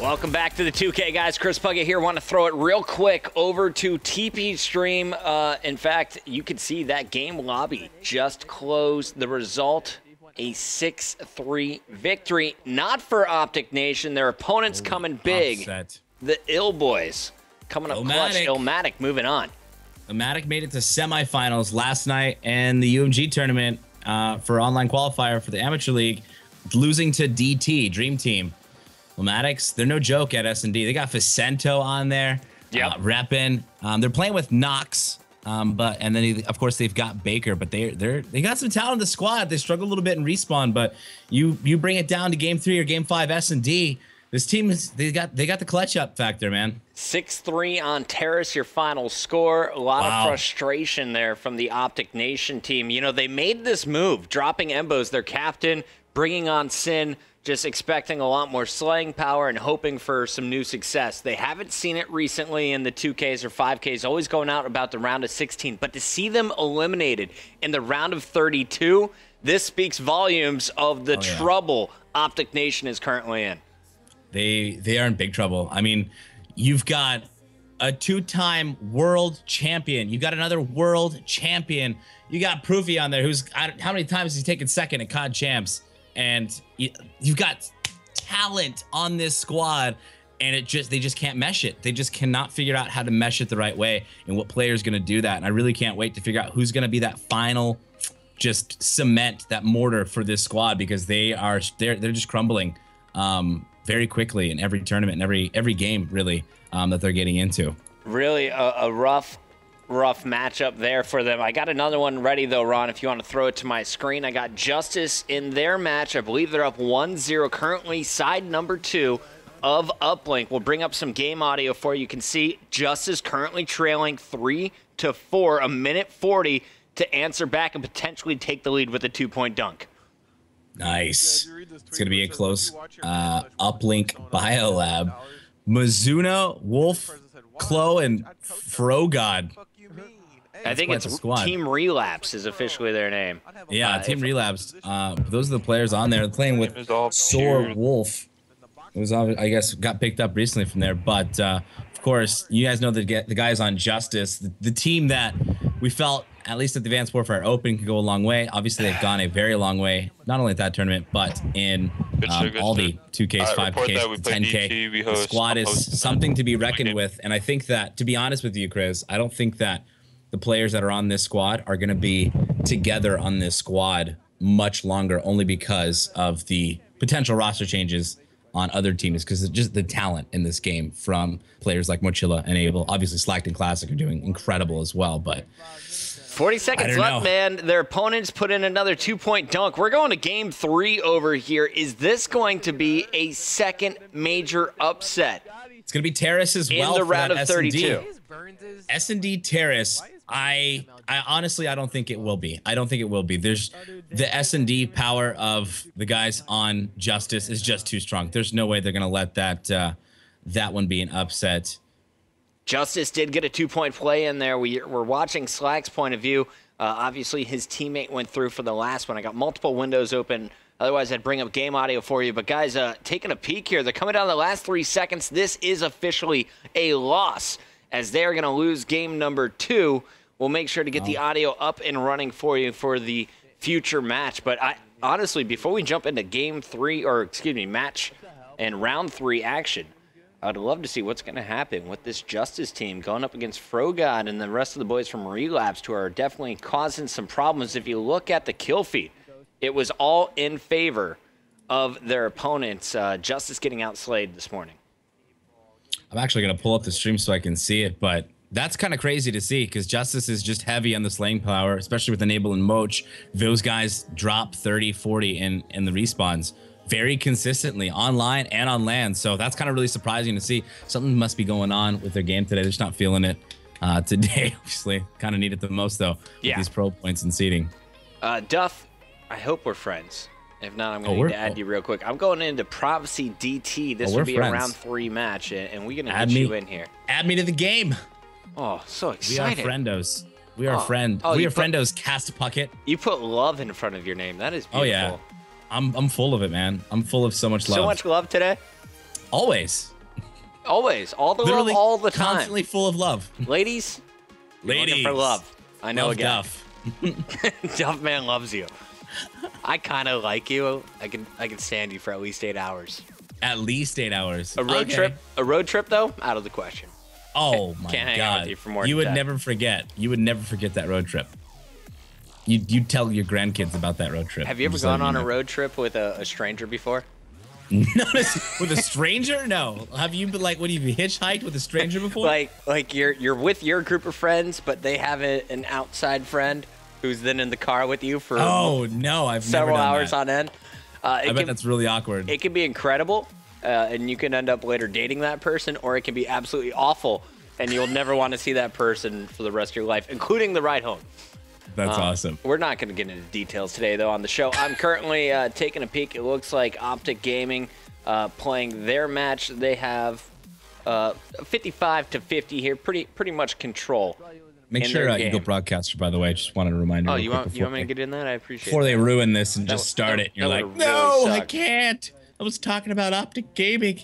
Welcome back to the 2K, guys. Chris Puckett here. Want to throw it real quick over to TP Stream. In fact, you can see that game lobby just closed. The result, a 6-3 victory. Not for Optic Nation. Their opponents coming big. Upset. The Ill Boys coming up clutch. Illmatic moving on. Illmatic made it to semifinals last night and the UMG tournament for online qualifier for the Amateur League, losing to DT, Dream Team. Illmatics, they're no joke at S&D. They got Vicento on there, repping. They're playing with Nox, and then of course they've got Baker, but they got some talent in the squad. They struggle a little bit in respawn, but you bring it down to game 3 or game 5 S&D. This team they got the clutch up factor, man. 6-3 on Terrace, your final score. A lot of frustration there from the Optic Nation team. You know, they made this move, dropping Embo's their captain, bringing on Sin, just expecting a lot more slaying power and hoping for some new success. They haven't seen it recently in the 2Ks or 5Ks, always going out about the round of 16. But to see them eliminated in the round of 32, this speaks volumes of the trouble Optic Nation is currently in. They are in big trouble. I mean, you've got a 2-time world champion. You've got another world champion. You got Proofy on there, who's how many times has he taken second at COD Champs? And you've got talent on this squad, and they just can't mesh it. They just cannot figure out how to mesh it the right way and what player is going to do that. And I really can't wait to figure out who's going to be that final just cement, that mortar for this squad, because they're just crumbling very quickly in every tournament and every game really that they're getting into. Really a rough matchup there for them. I got another one ready, though, Ron, if you want to throw it to my screen. I got Justice in their match. I believe they're up 1-0 currently, side number 2 of Uplink. We'll bring up some game audio for you. You can see Justice currently trailing 3-4, 1:40 to answer back and potentially take the lead with a 2-point dunk. Nice. It's going to be a close Uplink Biolab. Mizuno, Wolf, Klo, and Frogod. I think it's Team Relapse is officially their name. Yeah, Team Relapse. Those are the players on there. They're playing with Soar Wolf. It was, I guess, got picked up recently from there. But, of course, you guys know the guys on Justice. The team that we felt, at least at the Advanced Warfare Open, could go a long way. Obviously, they've gone a very long way, not only at that tournament, but in all the 2Ks, 5Ks, 10K. The squad is something to be reckoned with. And I think that, to be honest with you, Chris, I don't think that the players that are on this squad are going to be together on this squad much longer, only because of the potential roster changes on other teams, because it's just the talent in this game from players like Mochila and Abel. Obviously, Slackton Classic are doing incredible as well, but 40 seconds left, man. Their opponents put in another 2-point dunk. We're going to game 3 over here. Is this going to be a second major upset? It's going to be Terrace as well in the round of 32. S&D Terrace, I honestly, I don't think it will be. I don't think it will be. There's the S&D power of the guys on Justice is just too strong. There's no way they're going to let that one be an upset. Justice did get a 2-point play in there. We're watching Slack's point of view. Obviously, his teammate went through for the last one. I got multiple windows open. Otherwise, I'd bring up game audio for you. But, guys, taking a peek here. They're coming down the last 3 seconds. This is officially a loss, as they're going to lose game number 2. We'll make sure to get the audio up and running for you for the future match. But honestly, before we jump into game 3, or excuse me, match and round 3 action, I'd love to see what's going to happen with this Justice team going up against Frogod and the rest of the boys from Relapse, who are definitely causing some problems. If you look at the kill feed, it was all in favor of their opponents. Justice getting outslayed this morning. I'm actually going to pull up the stream so I can see it, but that's kind of crazy to see, because Justice is just heavy on the slaying power, especially with Enable and Moch. Those guys drop 30, 40 in the respawns very consistently online and on land. So that's kind of really surprising to see. Something must be going on with their game today. They're just not feeling it today, obviously. Kind of need it the most, though, with these pro points and seeding. Duff, I hope we're friends. If not, I'm going to add you real quick. I'm going into Prophecy DT. This will be a round 3 match, and we're going to get you in here. Add me to the game. Oh, so excited. We are friendos. We are we are friendos. Cast Puckett. You put love in front of your name. That is beautiful. Oh yeah, I'm full of it, man. I'm full of so much love. So much love today. Always. Always. All the Literally love, all the time. Constantly full of love. Ladies, you're looking for love. I know love a guy. Duff. Duff man loves you. I kind of like you. I can stand you for at least 8 hours. At least 8 hours. A road trip. A road trip though, out of the question. Oh my Can't hang God! out with you for more You than would that. never forget. You would never forget that road trip. You tell your grandkids about that road trip. Have you ever gone on a road trip with a stranger before? No, with a stranger? No. Have you been like, what have you hitchhiked with a stranger before? Like you're with your group of friends, but they have an outside friend who's then in the car with you for oh no, I've several never done hours that. on end. I bet that's really awkward. It can be incredible, and you can end up later dating that person, or it can be absolutely awful, and you'll never want to see that person for the rest of your life, including the ride home. That's awesome. We're not going to get into details today, though, on the show. I'm currently taking a peek. It looks like Optic Gaming playing their match. They have 55 to 50 here, pretty much control. Make sure Eagle Broadcaster, by the way, just wanted to remind you. Oh, you want me to get in that? I appreciate it. Before they ruin this and just start it, you're like, no, I can't. I was talking about Optic Gaming.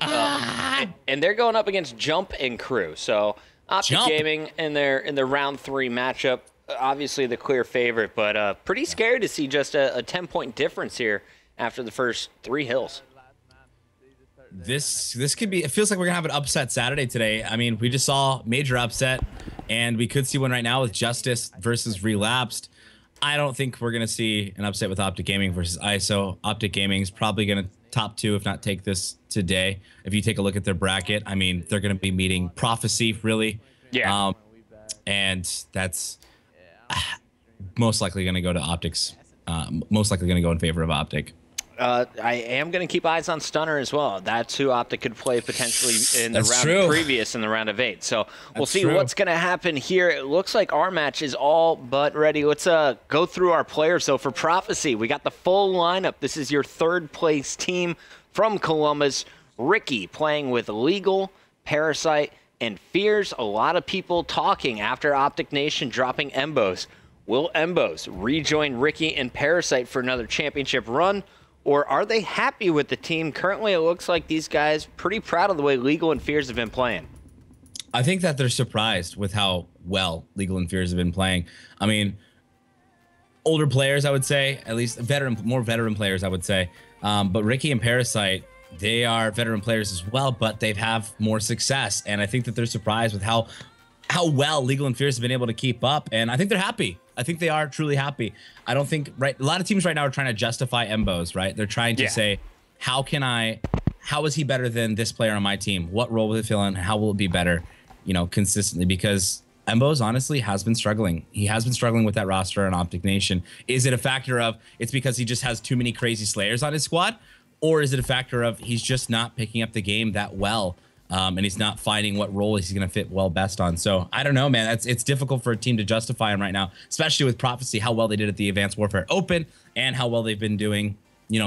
And they're going up against Jump and Crew. So Optic Gaming in their round 3 matchup, obviously the clear favorite, but pretty scary to see just a 10-point difference here after the first 3 hills. This could be. It feels like we're gonna have an upset Saturday today. I mean, we just saw major upset, and we could see one right now with Justice versus Relapsed. I don't think we're gonna see an upset with Optic Gaming versus ISO. Optic Gaming is probably gonna top 2, if not take this today. If you take a look at their bracket, I mean, they're gonna be meeting Prophecy, really. Yeah. And that's most likely gonna go to Optics. Most likely gonna go in favor of Optic. I am going to keep eyes on Stunner as well. That's who Optic could play potentially in the round previous in the round of 8. So we'll see what's going to happen here. It looks like our match is all but ready. Let's go through our players. So for Prophecy, we got the full lineup. This is your 3rd place team from Columbus. Ricky playing with Legal, Parasite, and Fears. A lot of people talking after Optic Nation dropping Embos. Will Embos rejoin Ricky and Parasite for another championship run? Or are they happy with the team? Currently, it looks like these guys pretty proud of the way Legal and Fears have been playing. I think that they're surprised with how well Legal and Fears have been playing. I mean, older players, I would say, at least more veteran players, I would say. But Ricky and Parasite, they are veteran players as well, but they have more success. And I think that they're surprised with how well Legal and Fears have been able to keep up. And I think they're happy. I think they are truly happy. I don't think, a lot of teams right now are trying to justify Embos, right? They're trying to say, how is he better than this player on my team? What role will he fill in? How will it be better, consistently? Because Embos honestly has been struggling. He has been struggling with that roster on Optic Nation. Is it a factor of it's because he just has too many crazy Slayers on his squad? Or is it a factor of he's just not picking up the game that well? And he's not finding what role he's going to fit best on. So I don't know, man. It's difficult for a team to justify him right now, especially with Prophecy, how well they did at the Advanced Warfare Open and how well they've been doing,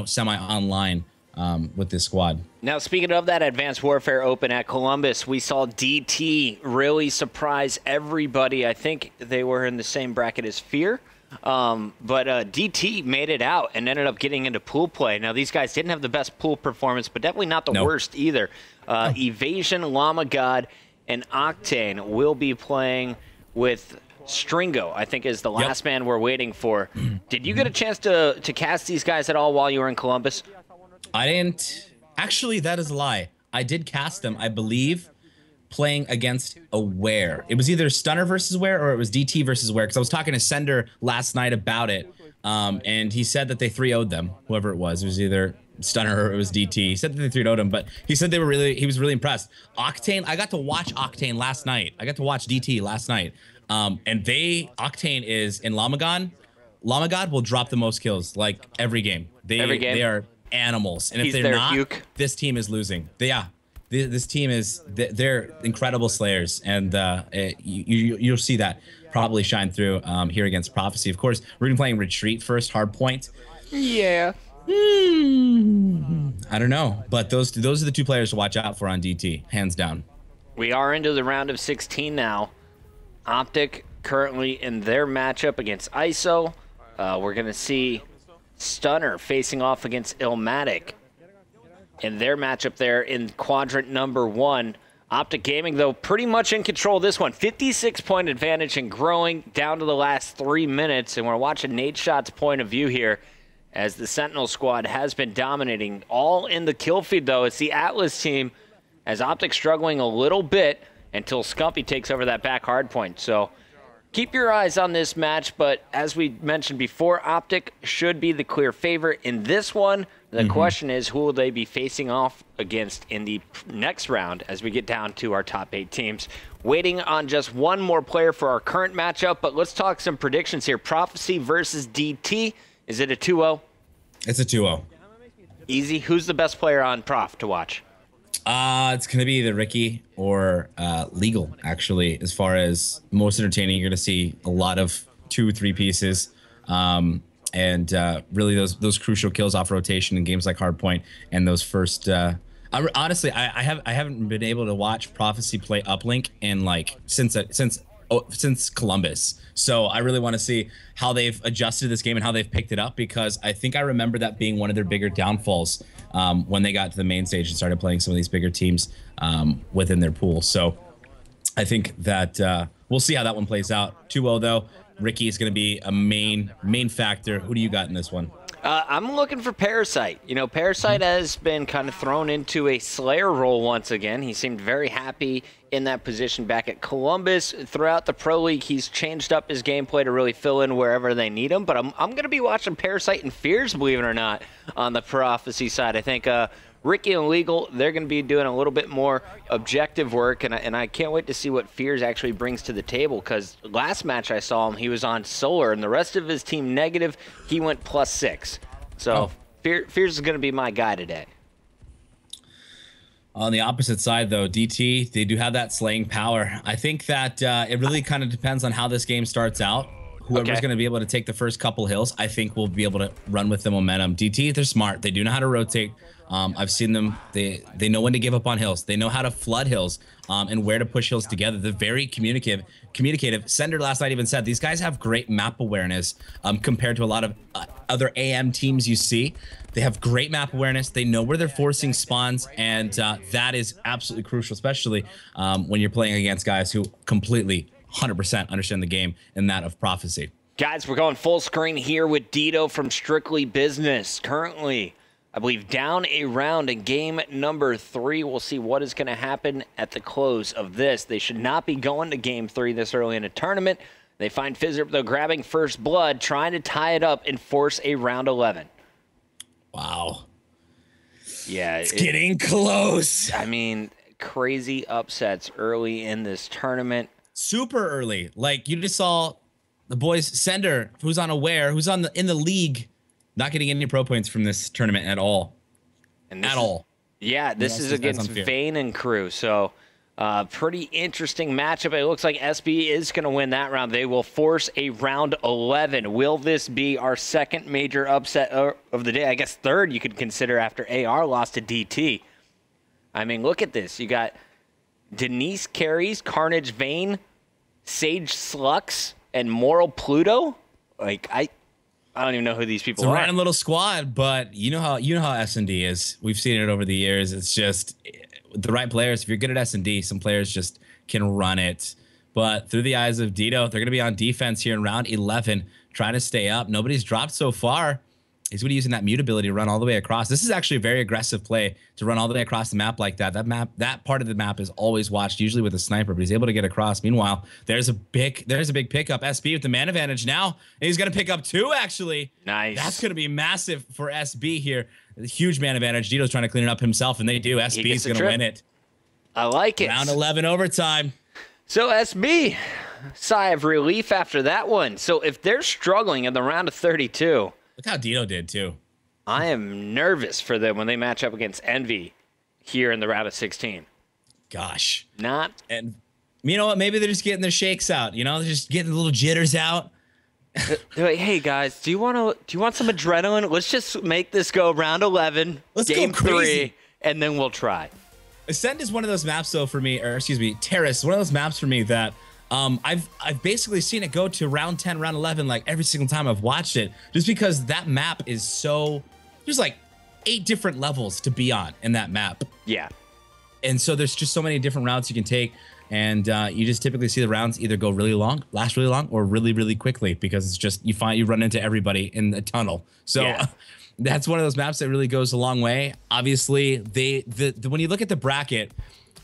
semi-online with this squad. Now, speaking of that Advanced Warfare Open at Columbus, we saw DT really surprise everybody. I think they were in the same bracket as Fear. But DT made it out and ended up getting into pool play. Now, these guys didn't have the best pool performance, but definitely not the worst either. Evasion, Llama God, and Octane will be playing with Stringo, I think is the last man we're waiting for. Did you get a chance to cast these guys at all while you were in Columbus? I didn't. Actually, that is a lie. I did cast them, I believe, playing against Aware. It was either Stunner versus Aware or it was DT versus Aware, because I was talking to Sender last night about it, and he said that they 3-0'd them, whoever it was. It was either Stunner or it was DT. He said that they 3-0'd him, but he said he was really impressed. Octane, I got to watch Octane last night. I got to watch DT last night, and Octane is in Llama God will drop the most kills like every game. They are animals, and if they're not, this team is losing. This team they're incredible Slayers, and you'll see that probably shine through here against Prophecy. Of course, we're gonna be playing Retreat first, Hardpoint. Yeah. I don't know, but those are the 2 players to watch out for on DT, hands down. We are into the round of 16 now. Optic currently in their matchup against ISO. We're gonna see Stunner facing off against Illmatic. in their matchup there in quadrant number 1. Optic Gaming, though, pretty much in control of this one. 56-point advantage and growing down to the last 3 minutes. And we're watching Nadeshot's point of view here as the Sentinel squad has been dominating. All in the kill feed, though. It's the Atlas team, as Optic struggling a little bit until Scumpy takes over that back hard point. So keep your eyes on this match, but as we mentioned before, Optic should be the clear favorite in this one. The question is, who will they be facing off against in the next round as we get down to our top 8 teams? Waiting on just one more player for our current matchup, but let's talk some predictions here. Prophecy versus DT. Is it a 2-0? It's a 2-0. Easy. Who's the best player on Prof to watch? It's going to be either Ricky or Legal, actually. As far as most entertaining, you're going to see a lot of 2-3 pieces. And really those crucial kills off rotation in games like Hardpoint and those first. Honestly, I haven't been able to watch Prophecy play uplink in like since Columbus. So I really want to see how they've adjusted this game and how they've picked it up, because I think I remember that being one of their bigger downfalls when they got to the main stage and started playing some of these bigger teams within their pool. So I think that we'll see how that one plays out. 2-0 though. Ricky is going to be a main factor. Who do you got in this one? I'm looking for Parasite. You know, Parasite has been kind of thrown into a Slayer role once again. He seemed very happy in that position back at Columbus. Throughout the Pro League, he's changed up his gameplay to really fill in wherever they need him. But I'm going to be watching Parasite and Fears, believe it or not, on the Prophecy side. I think Ricky and Legal, they're going to be doing a little bit more objective work, and I can't wait to see what Fears actually brings to the table, because last match I saw him, he was on Solar, and the rest of his team negative, he went +6. So Fears is going to be my guy today. On the opposite side, though, DT, they do have that slaying power. I think that it really kind of depends on how this game starts out. Whoever's going to be able to take the first couple hills, I think will be able to run with the momentum. DT, they're smart. They do know how to rotate. I've seen them. They know when to give up on hills. They know how to flood hills and where to push hills together. They're very communicative. Sender last night even said these guys have great map awareness compared to a lot of other AM teams you see. They have great map awareness. They know where they're forcing spawns, and that is absolutely crucial, especially when you're playing against guys who completely 100% understand the game and that of Prophecy. Guys, we're going full screen here with Dito from Strictly Business. Currently, I believe, down a round in game number 3. We'll see what is going to happen at the close of this. They should not be going to game 3 this early in a tournament. They find Fizzerp, though, grabbing first blood, trying to tie it up and force a round 11. Wow. Yeah. It's getting close. I mean, crazy upsets early in this tournament. Super early. Like, you just saw the boys, Sender, who's unaware, who's in the league, not getting any pro points from this tournament at all. Yeah, this is against Vayne and crew. So, pretty interesting matchup. It looks like SB is going to win that round. They will force a round 11. Will this be our second major upset of the day? I guess third you could consider after AR lost to DT. I mean, look at this. You got Denise carries, Carnage Vayne, Sage Slux, and Moral Pluto. Like, I don't even know who these people are. It's a random little squad, but you know how S&D is. We've seen it over the years. It's just the right players. If you're good at S&D, some players just can run it. But through the eyes of Dito, they're going to be on defense here in round 11, trying to stay up. Nobody's dropped so far. He's going to be using that mutability to run all the way across. This is actually a very aggressive play to run all the way across the map like that. That part of the map is always watched, usually with a sniper, but he's able to get across. Meanwhile, there's a big pickup. SB with the man advantage now. And he's going to pick up 2, actually. Nice. That's going to be massive for SB here. A huge man advantage. Dito's trying to clean it up himself, and they do. SB's going to win it. I like it. Round 11 overtime. So SB, sigh of relief after that one. So if they're struggling in the round of 32... Look how Dito did, too. I am nervous for them when they match up against Envy here in the round of 16. Gosh. And you know what? Maybe they're just getting their shakes out. You know, they're just getting the little jitters out. They're like, hey, guys, do you want some adrenaline? Let's just make this go round 11, Let's game go crazy. 3, and then we'll try. Ascend is one of those maps, though, for me, or excuse me, Terrace, one of those maps for me that I've basically seen it go to round 10, round 11, like every single time I've watched it, just because that map is so, there's like 8 different levels to be on in that map. Yeah. And so there's just so many different routes you can take. And you just typically see the rounds either go really long, last really long, or really, really quickly, because it's just you run into everybody in the tunnel. So yeah. That's one of those maps that really goes a long way. Obviously, when you look at the bracket,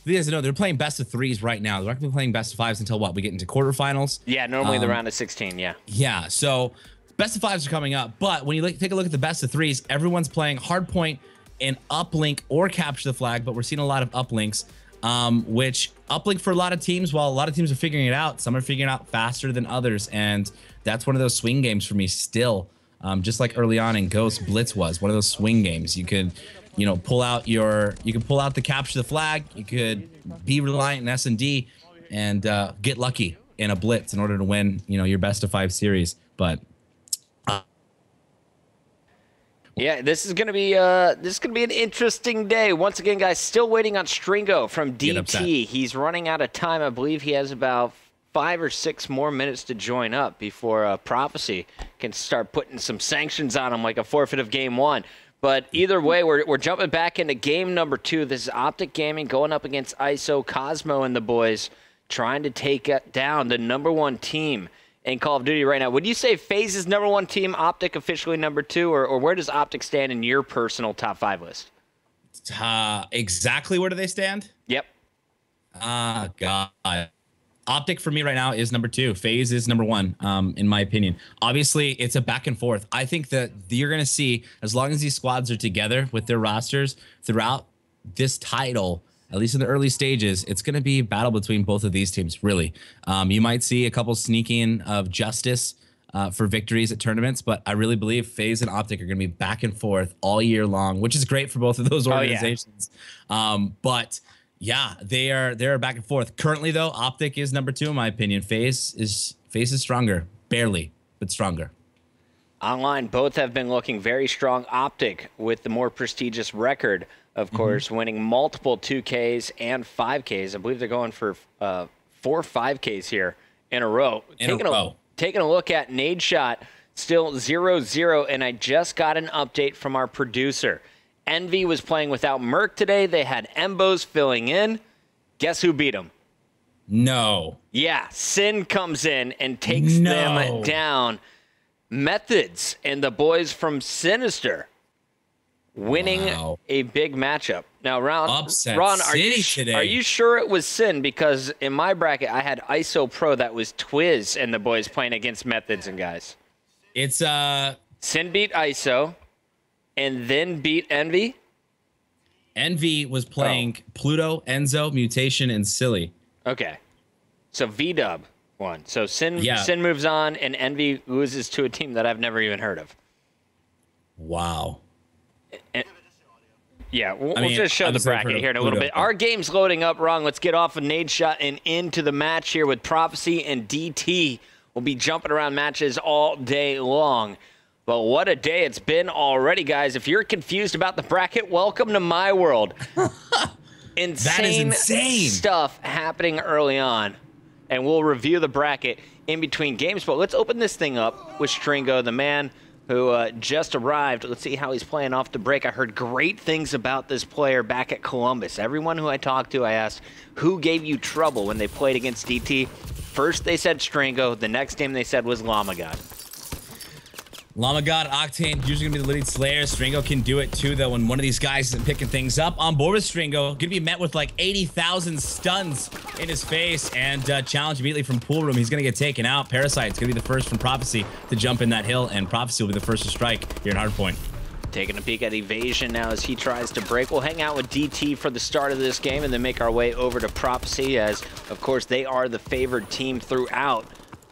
you guys know they're playing best of 3s right now. They're not going to be playing best of 5s until what? We get into quarterfinals? Yeah, normally the round of 16, yeah. Yeah, so best of 5s are coming up. But when you take a look at the best of 3s, everyone's playing hardpoint and uplink or capture the flag, but we're seeing a lot of uplinks, which uplink for a lot of teams, while a lot of teams are figuring it out, some are figuring it out faster than others. And that's one of those swing games for me still. Just like early on in Ghost, Blitz was one of those swing games. You could, pull out the capture the flag. You could be reliant in S&D and get lucky in a Blitz in order to win, your best of 5 series. But yeah, this is gonna be an interesting day. Once again, guys, still waiting on Stringo from DT. He's running out of time. I believe he has about 5 or 6 more minutes to join up before Prophecy can start putting some sanctions on him, like a forfeit of game 1. But either way, we're jumping back into game number 2. This is Optic Gaming going up against ISO, Cosmo, and the boys, trying to take down the #1 team in Call of Duty right now. Would you say FaZe is #1 team, Optic officially #2, or where does Optic stand in your personal top 5 list? Exactly where do they stand? Yep. God. Optic for me right now is #2. FaZe is #1, in my opinion. Obviously, it's a back and forth. I think that you're going to see, as long as these squads are together with their rosters throughout this title, at least in the early stages, it's going to be a battle between both of these teams, really. You might see a couple sneaking of Justice for victories at tournaments, but I really believe FaZe and Optic are going to be back and forth all year long, which is great for both of those organizations. Oh, yeah. But yeah, they're back and forth. Currently, though, Optic is #2 in my opinion. FaZe is stronger, barely, but stronger. Online, both have been looking very strong. Optic with the more prestigious record, of course, winning multiple 2Ks and 5Ks. I believe they're going for 4 5Ks here in a row. Taking a look at Nade Shot, still 0-0, and I just got an update from our producer. Envy was playing without Merc today. They had Embos filling in. Guess who beat them? No. Yeah, Sin comes in and takes them down. Methods and the boys from Sinister winning a big matchup. Now, Ron, are you sure it was Sin? Because in my bracket, I had ISO Pro. That was Twiz and the boys playing against Methods and guys. It's Sin beat ISO and then beat Envy. Envy was playing Pluto, Enzo, Mutation, and Silly. Okay. So V-Dub won. So Sin moves on, and Envy loses to a team that I've never even heard of. Wow. Yeah, we'll just show the bracket here in a little bit. Our game's loading up, Ron. Let's get off of Nade Shot and into the match here with Prophecy and DT. We'll be jumping around matches all day long. But what a day it's been already, guys. If you're confused about the bracket, welcome to my world. That is insane stuff happening early on. And we'll review the bracket in between games. But let's open this thing up with Stringo, the man who just arrived. Let's see how he's playing off the break. I heard great things about this player back at Columbus. Everyone who I talked to, I asked, who gave you trouble when they played against DT? First they said Stringo. The next name they said was Lamagod. Lamagod, Octane, usually going to be the lead slayer. Stringo can do it too, though, when one of these guys isn't picking things up. On board with Stringo, going to be met with like 80,000 stuns in his face and challenge immediately from pool room. He's going to get taken out. Parasite's going to be the first from Prophecy to jump in that hill, and Prophecy will be the first to strike here in Hardpoint. Taking a peek at Evasion now as he tries to break. We'll hang out with DT for the start of this game and then make our way over to Prophecy as, of course, they are the favored team throughout.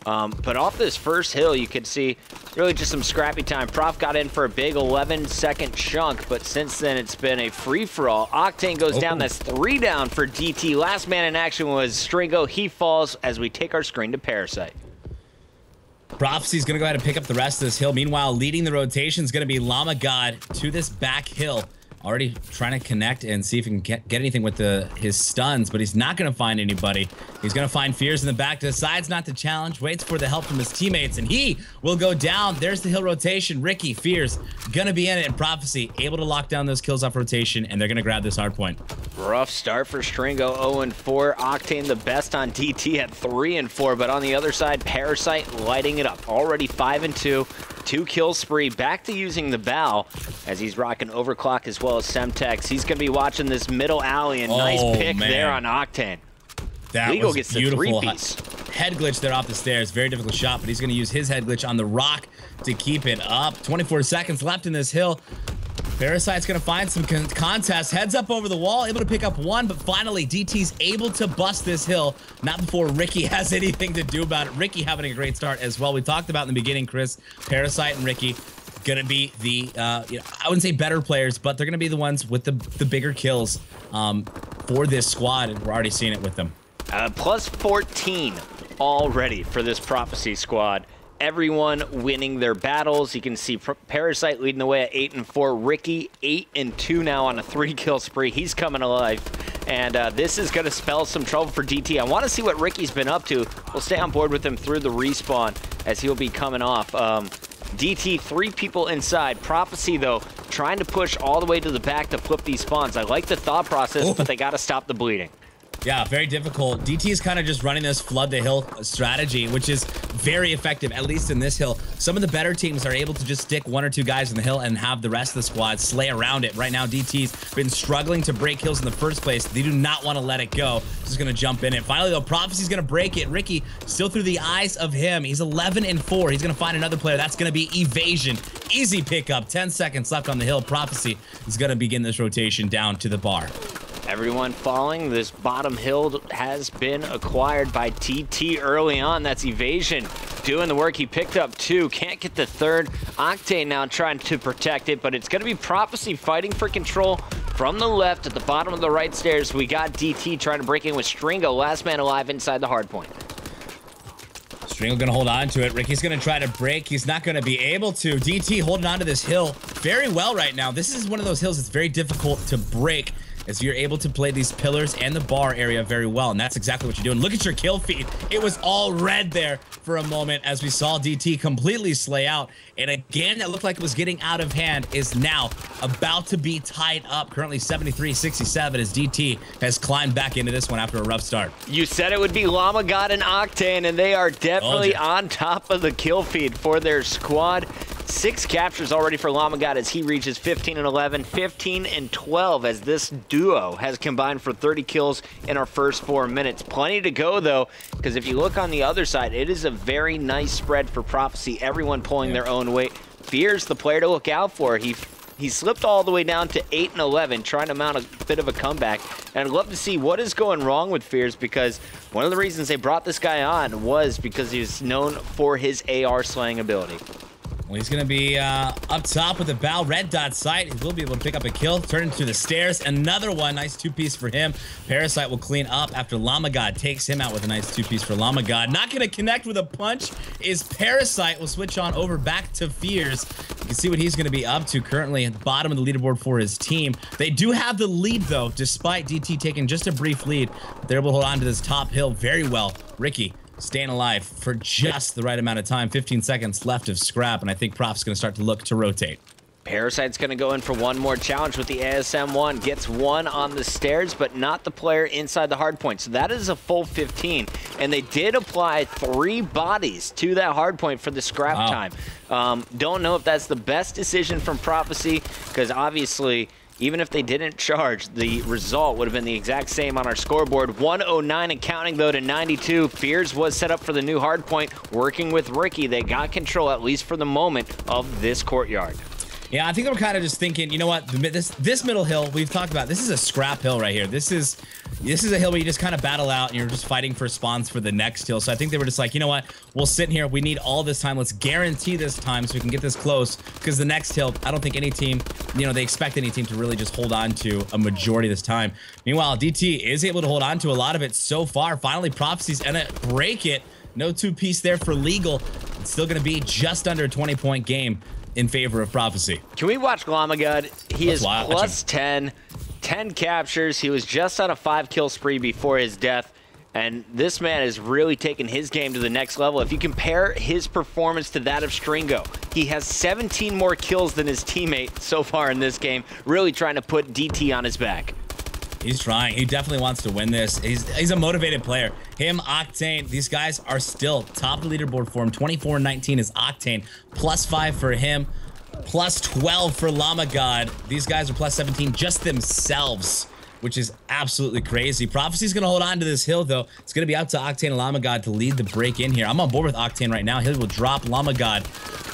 But off this first hill, you could see really just some scrappy time. Prof got in for a big 11-second chunk, but since then it's been a free-for-all. Octane goes down. That's 3 down for DT. Last man in action was Stringo. He falls as we take our screen to Parasite. Prophecy's going to go ahead and pick up the rest of this hill. Meanwhile, leading the rotation is going to be Lamagod to this back hill. already trying to connect and see if he can get anything with his stuns, but he's not going to find anybody. He's going to find Fears in the back, decides not to challenge, waits for the help from his teammates, and he will go down. There's the hill rotation. Ricky, Fears, going to be in it, and Prophecy able to lock down those kills off rotation, and they're going to grab this hard point. Rough start for Stringo, 0-4. Octane the best on DT at 3-4, but on the other side, Parasite lighting it up. Already 5-2. 2-kill spree, back to using the bow as he's rocking Overclock as well as Semtex. He's going to be watching this middle alley, and nice pick there on Octane. That Legal was gets beautiful. The 3-piece. Head glitch there off the stairs. Very difficult shot, but he's going to use his head glitch on the rock to keep it up. 24 seconds left in this hill. Parasite's going to find some contest. Heads up over the wall, able to pick up one, but finally DT's able to bust this hill. Not before Ricky has anything to do about it. Ricky having a great start as well. We talked about in the beginning, Chris, Parasite and Ricky gonna be the, I wouldn't say better players, but they're gonna be the ones with the bigger kills for this squad, and we're already seeing it with them. Plus 14 already for this Prophecy squad. Everyone winning their battles. You can see Parasite leading the way at 8-4. Ricky 8-2 now on a 3-kill spree. He's coming alive. And this is going to spell some trouble for DT. I want to see what Ricky's been up to. We'll stay on board with him through the respawn as he'll be coming off. DT, 3 people inside. Prophecy, though, trying to push all the way to the back to flip these spawns. I like the thought process, but they got to stop the bleeding. Yeah, very difficult. DT is kind of just running this flood the hill strategy, which is very effective, at least in this hill. Some of the better teams are able to just stick 1 or 2 guys in the hill and have the rest of the squad slay around it. Right now, DT's been struggling to break hills in the first place. They do not want to let it go. Just going to jump in it. Finally, though, Prophecy's going to break it. Ricky still through the eyes of him. He's 11-4. He's going to find another player. That's going to be Evasion. Easy pickup. 10 seconds left on the hill. Prophecy is going to begin this rotation down to the bar. Everyone falling. This bottom hill has been acquired by TT early on. That's Evasion doing the work. He picked up 2. Can't get the 3rd. Octane now trying to protect it, but it's going to be Prophecy fighting for control from the left at the bottom of the right stairs. We got DT trying to break in with Stringo. Last man alive inside the hard point. Stringo gonna hold on to it. Ricky's gonna try to break. He's not gonna be able to. DT holding on to this hill very well right now. This is one of those hills that's very difficult to break, as you're able to play these pillars and the bar area very well, and that's exactly what you're doing. Look at your kill feed. It was all red there for a moment as we saw DT completely slay out, and again, that looked like it was getting out of hand is now about to be tied up. Currently 73-67 as DT has climbed back into this one after a rough start. You said it would be Llama God and Octane, and they are definitely on top of the kill feed for their squad. 6 captures already for Llama God as he reaches 15-11, 15-12 as this duo has combined for 30 kills in our first 4 minutes. Plenty to go, though, because if you look on the other side, it is a very nice spread for Prophecy. Everyone pulling their own weight. Fears the player to look out for. He slipped all the way down to 8-11, trying to mount a bit of a comeback. And I'd love to see what is going wrong with Fears, because one of the reasons they brought this guy on was because he's known for his AR slaying ability. Well, he's going to be up top with the bow. Red dot sight. He will be able to pick up a kill. Turn into the stairs. Another one. Nice 2-piece for him. Parasite will clean up after Llama God takes him out with a nice 2-piece for Llama God. Not going to connect with a punch is Parasite. Will switch on over back to Fears. You can see what he's going to be up to currently at the bottom of the leaderboard for his team. They do have the lead, though, despite DT taking just a brief lead. They're able to hold on to this top hill very well. Ricky staying alive for just the right amount of time. 15 seconds left of scrap, and I think Prof's going to start to look to rotate. Parasite's going to go in for one more challenge with the ASM-1. Gets 1 on the stairs, but not the player inside the hard point. So that is a full 15. And they did apply 3 bodies to that hard point for the scrap time. Don't know if that's the best decision from Prophecy, because obviously, even if they didn't charge, the result would have been the exact same on our scoreboard. 109 and counting, though, to 92. Fears was set up for the new hard point. Working with Ricky, they got control, at least for the moment, of this courtyard. Yeah, I think I'm kind of just thinking, you know what, this middle hill, we've talked about, this is a scrap hill right here. This is a hill where you just kind of battle out and you're just fighting for spawns for the next hill. So I think they were just like, you know what, we'll sit in here. We need all this time. Let's guarantee this time so we can get this close, because the next hill, I don't think any team, you know, they expect any team to really just hold on to a majority of this time. Meanwhile, DT is able to hold on to a lot of it so far. Finally, Prophecy's gonna break it. No 2-piece there for Legal. It's still going to be just under a 20-point game. in favor of Prophecy. Can we watch Lamagod? He is plus 10 captures. He was just on a 5-kill spree before his death. And this man is really taking his game to the next level. If you compare his performance to that of Stringo, he has 17 more kills than his teammate so far in this game, really trying to put DT on his back. He's trying. He definitely wants to win this. He's a motivated player. Him, Octane, these guys are still top of the leaderboard for him. 24-19 is Octane. Plus 5 for him. Plus 12 for Lamagod. These guys are plus 17 just themselves, which is absolutely crazy. Prophecy's going to hold on to this hill, though. It's going to be up to Octane and Lamagod to lead the break in here. I'm on board with Octane right now. He will drop Lamagod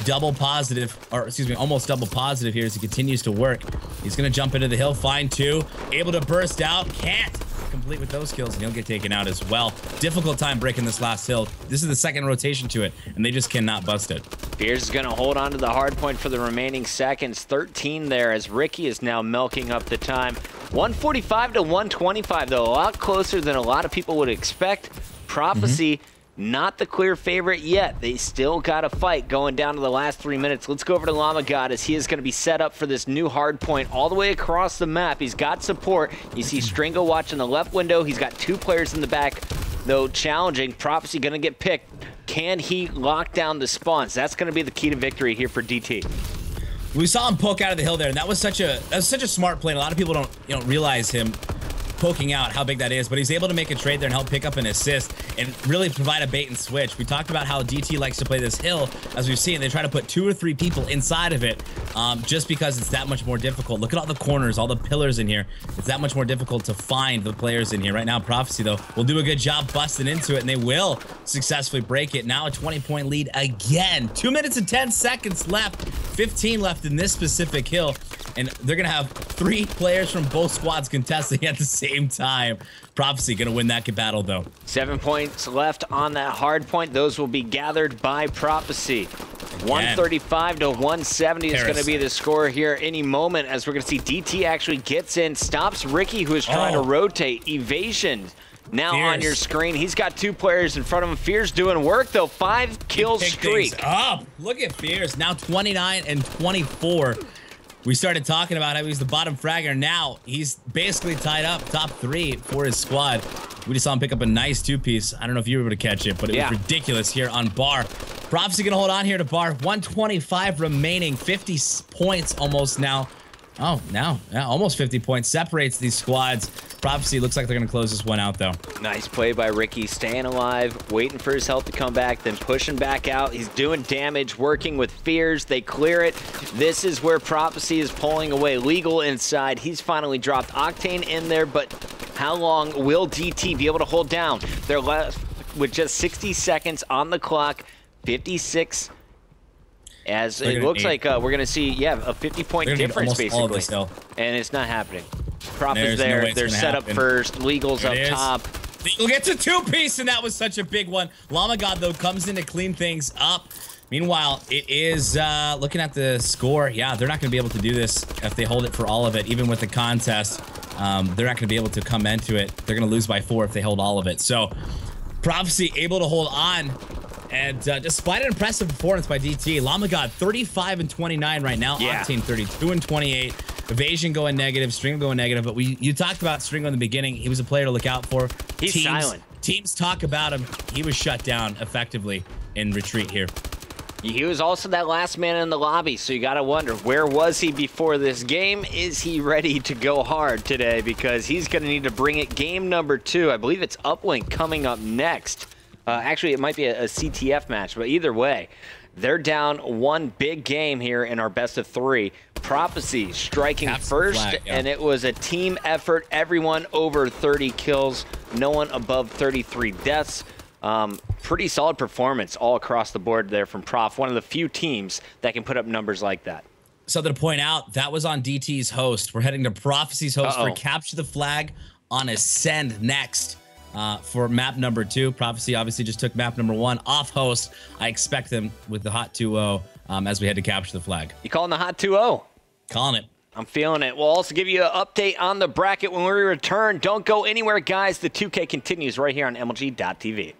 double positive, or excuse me, almost double positive here as he continues to work. He's going to jump into the hill, find 2, able to burst out, can't complete with those kills, and he'll get taken out as well. Difficult time breaking this last hill. This is the second rotation to it, and they just cannot bust it. Fears is going to hold on to the hard point for the remaining seconds. 13 there as Ricky is now milking up the time. 145 to 125, though, a lot closer than a lot of people would expect. Prophecy, not the clear favorite yet. They still got a fight going down to the last 3 minutes. Let's go over to Lamagod as he is going to be set up for this new hard point all the way across the map. He's got support. You see Stringo watching the left window. He's got 2 players in the back, though challenging. Prophecy going to get picked. Can he lock down the spawns? That's going to be the key to victory here for DT. We saw him poke out of the hill there, and that was such a smart play. And a lot of people don't realize him poking out how big that is, but he's able to make a trade there and help pick up an assist and really provide a bait and switch. We talked about how DT likes to play this hill. As we've seen, they try to put 2 or 3 people inside of it just because it's that much more difficult. Look at all the corners, all the pillars in here. It's that much more difficult to find the players in here. Right now, Prophecy, though, will do a good job busting into it, and they will successfully break it. Now a 20-point lead again. 2 minutes and 10 seconds left. 15 left in this specific hill, and they're going to have 3 players from both squads contesting at the same time. Prophecy going to win that battle, though. 7 points left on that hard point. Those will be gathered by Prophecy. 135 to 170 is going to be the score here any moment, as we're going to see DT actually gets in, stops Ricky, who is trying to rotate. Evasion now on your screen. He's got 2 players in front of him. Fears doing work, though. 5-kill streak. Up. Look at Fears. Now 29 and 24. We started talking about how he's the bottom fragger. Now he's basically tied up top 3 for his squad. We just saw him pick up a nice 2-piece. I don't know if you were able to catch it, but it was ridiculous here on Bar. Prophecy gonna hold on here to Bar. 125 remaining, 50 points almost now. Oh, now, almost 50 points. Separates these squads. Prophecy looks like they're going to close this one out, though. Nice play by Ricky, staying alive, waiting for his health to come back, then pushing back out. He's doing damage, working with Fears. They clear it. This is where Prophecy is pulling away. Legal inside. He's finally dropped Octane in there, but how long will DT be able to hold down? They're left with just 60 seconds on the clock, 56. As it looks like we're going to see, a 50-point difference, basically. And it's not happening. Prop is there. No they're set up first. Legal's up top. Legal gets a 2-piece, and that was such a big one. Lamagod, though, comes in to clean things up. Meanwhile, it is looking at the score. Yeah, they're not going to be able to do this if they hold it for all of it, even with the contest. They're not going to be able to come into it. They're going to lose by 4 if they hold all of it. So, Prophecy able to hold on. And despite an impressive performance by DT, Lamagod 35 and 29 right now. Octane 32 and 28. Evasion going negative, Stringo going negative. But you talked about Stringo in the beginning. He was a player to look out for. He's silent. Teams talk about him. He was shut down effectively in retreat here. He was also that last man in the lobby, so you got to wonder, where was he before this game? Is he ready to go hard today? Because he's going to need to bring it. Game number 2. I believe it's Uplink coming up next. Actually, it might be a CTF match, but either way, they're down 1 big game here in our best of 3. Prophecy striking first, and it was a team effort. Everyone over 30 kills, no one above 33 deaths. Pretty solid performance all across the board there from Prof. One of the few teams that can put up numbers like that. Something to point out, that was on DT's host. We're heading to Prophecy's host for Capture the Flag on Ascend next. For map number 2. Prophecy obviously just took map number 1 off host. I expect them with the hot 2-0 as we head to Capture the Flag. You calling the hot 2-0? Calling it. I'm feeling it. We'll also give you an update on the bracket when we return. Don't go anywhere, guys. The 2K continues right here on MLG.tv.